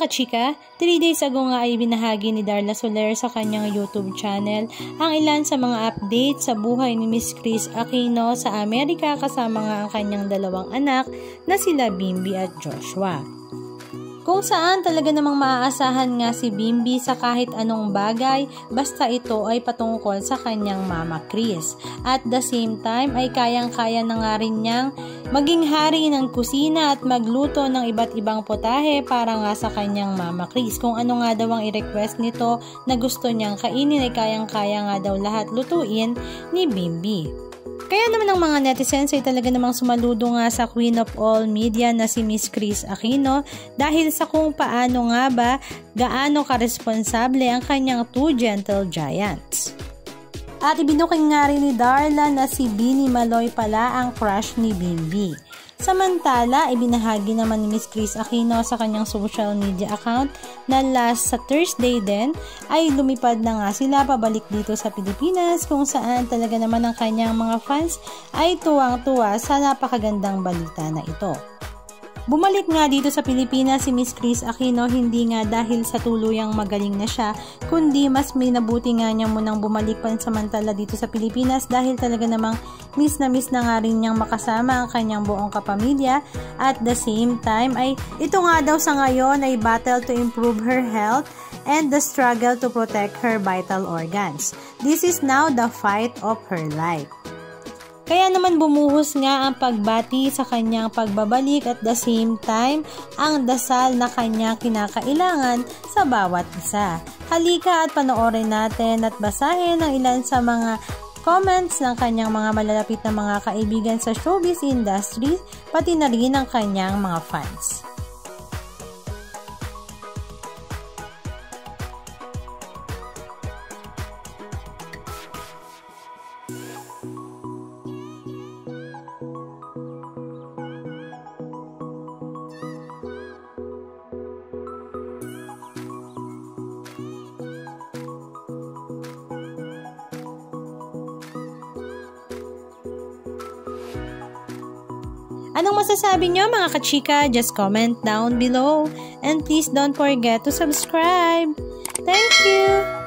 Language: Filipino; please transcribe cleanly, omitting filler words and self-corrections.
kachika, 3 days ago nga ay binahagi ni Darla Soler sa kanyang YouTube channel ang ilan sa mga update sa buhay ni Miss Kris Aquino sa Amerika kasama nga ang kanyang dalawang anak na sila Bimby at Joshua. Kung saan talaga namang maaasahan nga si Bimby sa kahit anong bagay basta ito ay patungkol sa kanyang mama Kris. At the same time ay kayang-kaya na nga rin niyang maging hari ng kusina at magluto ng iba't ibang potahe para nga sa kanyang mama Kris. Kung ano nga daw ang i-request nito na gusto niyang kainin ay kayang-kaya nga daw lahat lutuin ni Bimby. Kaya naman ang mga netizens ay talaga namang sumaludo nga sa Queen of All Media na si Miss Kris Aquino dahil sa kung paano nga ba gaano karesponsable ang kanyang two gentle giants. At ibinuking nga rin ni Darla na si Bini Maloy pala ang crush ni Bimby. Samantala, ibinahagi naman ni Miss Kris Aquino sa kanyang social media account na last sa Thursday din ay lumipad na nga sila pabalik dito sa Pilipinas kung saan talaga naman ang kanyang mga fans ay tuwang-tuwa sa napakagandang balita na ito. Bumalik nga dito sa Pilipinas si Miss Kris Aquino hindi nga dahil sa tuluyang magaling na siya, kundi mas may nabuti nga niya munang bumalik pansamantala dito sa Pilipinas dahil talaga namang miss na nga rin niyang makasama ang kanyang buong kapamilya. At the same time ay ito nga daw sa ngayon ay battle to improve her health and the struggle to protect her vital organs. This is now the fight of her life. Kaya naman bumuhos nga ang pagbati sa kanyang pagbabalik at the same time ang dasal na kanyang kinakailangan sa bawat isa. Halika at panoorin natin at basahin ang ilan sa mga comments ng kanyang mga malalapit na mga kaibigan sa showbiz industry pati na rin ang kanyang mga fans. Anong masasabi nyo mga kachika? Just comment down below. And please don't forget to subscribe. Thank you!